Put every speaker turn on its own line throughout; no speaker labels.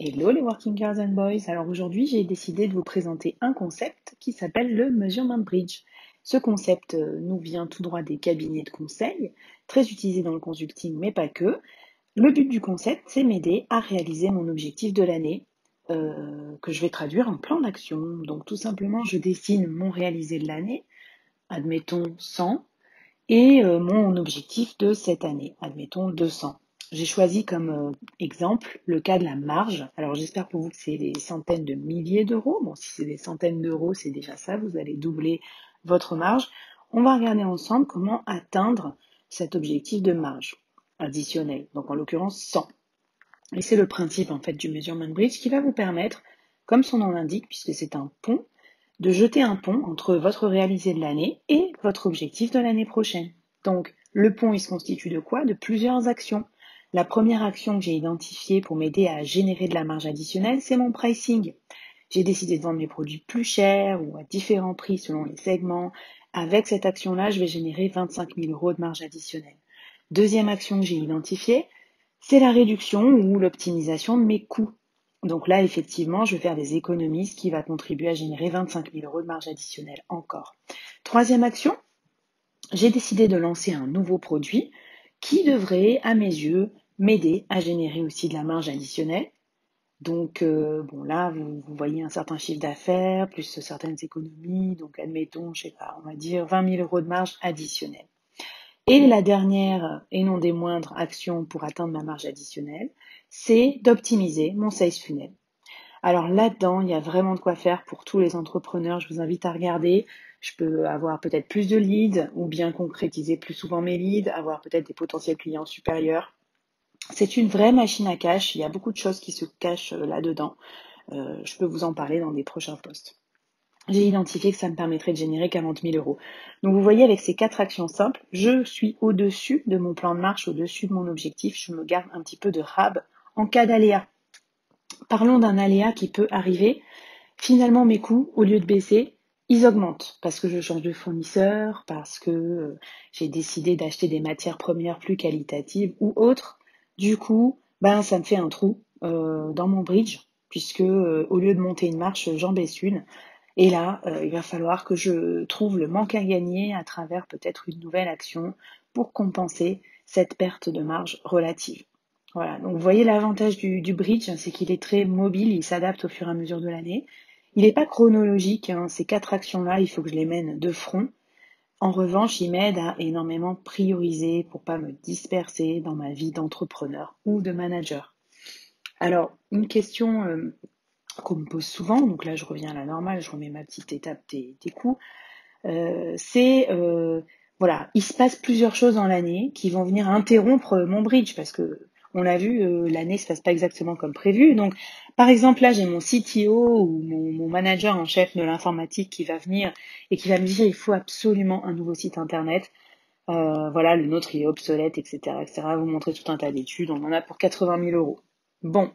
Hello les Working Girls and Boys. Alors aujourd'hui, j'ai décidé de vous présenter un concept qui s'appelle le Measurement Bridge. Ce concept nous vient tout droit des cabinets de conseil, très utilisé dans le consulting, mais pas que. Le but du concept, c'est m'aider à réaliser mon objectif de l'année, que je vais traduire en plan d'action. Donc tout simplement, je dessine mon réalisé de l'année, admettons 100, et mon objectif de cette année, admettons 200. J'ai choisi comme exemple le cas de la marge. Alors j'espère pour vous que c'est des centaines de milliers d'euros. Bon, si c'est des centaines d'euros, c'est déjà ça, vous allez doubler votre marge. On va regarder ensemble comment atteindre cet objectif de marge additionnelle, donc en l'occurrence 100. Et c'est le principe en fait du Measurement Bridge qui va vous permettre, comme son nom l'indique, puisque c'est un pont, de jeter un pont entre votre réalisé de l'année et votre objectif de l'année prochaine. Donc, le pont, il se constitue de quoi? De plusieurs actions. La première action que j'ai identifiée pour m'aider à générer de la marge additionnelle, c'est mon pricing. J'ai décidé de vendre mes produits plus chers ou à différents prix selon les segments. Avec cette action-là, je vais générer 25 000 euros de marge additionnelle. Deuxième action que j'ai identifiée, c'est la réduction ou l'optimisation de mes coûts. Donc là, effectivement, je vais faire des économies, ce qui va contribuer à générer 25 000 euros de marge additionnelle encore. Troisième action, j'ai décidé de lancer un nouveau produit qui devrait, à mes yeux, m'aider à générer aussi de la marge additionnelle. Donc, bon là, vous voyez un certain chiffre d'affaires, plus certaines économies, donc admettons, je sais pas, on va dire 20 000 euros de marge additionnelle. Et la dernière, et non des moindres, action pour atteindre ma marge additionnelle, c'est d'optimiser mon sales funnel. Alors là-dedans, il y a vraiment de quoi faire pour tous les entrepreneurs. Je vous invite à regarder. Je peux avoir peut-être plus de leads ou bien concrétiser plus souvent mes leads, avoir peut-être des potentiels clients supérieurs. C'est une vraie machine à cash. Il y a beaucoup de choses qui se cachent là-dedans. Je peux vous en parler dans des prochains posts. J'ai identifié que ça me permettrait de générer 40 000 euros. Donc vous voyez, avec ces 4 actions simples, je suis au-dessus de mon plan de marche, au-dessus de mon objectif. Je me garde un petit peu de rab en cas d'aléa. Parlons d'un aléa qui peut arriver. Finalement, mes coûts, au lieu de baisser, ils augmentent parce que je change de fournisseur, parce que j'ai décidé d'acheter des matières premières plus qualitatives ou autres. Du coup, ça me fait un trou dans mon bridge, puisque au lieu de monter une marche, j'en baisse une. Et là, il va falloir que je trouve le manque à gagner à travers peut-être une nouvelle action pour compenser cette perte de marge relative. Voilà, donc vous voyez l'avantage du bridge, c'est qu'il est très mobile, il s'adapte au fur et à mesure de l'année. Il n'est pas chronologique, ces 4 actions-là, il faut que je les mène de front. En revanche, il m'aide à énormément prioriser pour pas me disperser dans ma vie d'entrepreneur ou de manager. Alors, une question qu'on me pose souvent, donc là je reviens à la normale, je remets ma petite étape des coûts, c'est voilà, il se passe plusieurs choses dans l'année qui vont venir interrompre mon bridge parce que on l'a vu, l'année se passe pas exactement comme prévu. Donc, par exemple, là, j'ai mon CTO ou mon manager en chef de l'informatique qui va venir et qui va me dire il faut absolument un nouveau site internet. Voilà, le nôtre il est obsolète, etc., etc. Vous montrer tout un tas d'études, on en a pour 80 000 euros. Bon,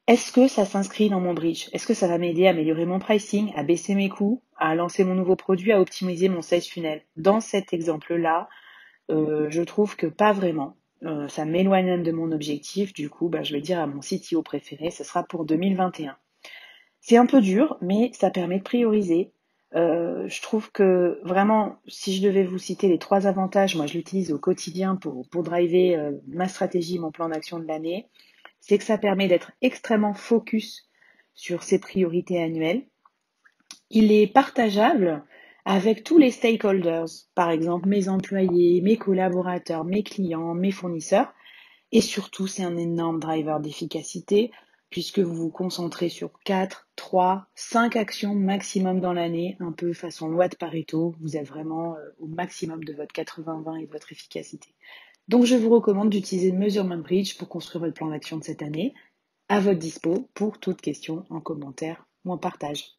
est-ce que ça s'inscrit dans mon bridge? Est-ce que ça va m'aider à améliorer mon pricing, à baisser mes coûts, à lancer mon nouveau produit, à optimiser mon sales funnel? Dans cet exemple-là, je trouve que pas vraiment. Ça m'éloigne même de mon objectif. Du coup, je vais dire à mon CTO préféré, ce sera pour 2021. C'est un peu dur, mais ça permet de prioriser. Je trouve que vraiment, si je devais vous citer les 3 avantages, moi je l'utilise au quotidien pour driver ma stratégie, mon plan d'action de l'année, c'est que ça permet d'être extrêmement focus sur ses priorités annuelles. Il est partageable avec tous les stakeholders, par exemple mes employés, mes collaborateurs, mes clients, mes fournisseurs. Et surtout, c'est un énorme driver d'efficacité puisque vous vous concentrez sur 4, 3, 5 actions maximum dans l'année, un peu façon loi de Pareto. Vous êtes vraiment au maximum de votre 80-20 et de votre efficacité. Donc, je vous recommande d'utiliser le Measurement Bridge pour construire votre plan d'action de cette année. À votre dispo pour toute question en commentaire ou en partage.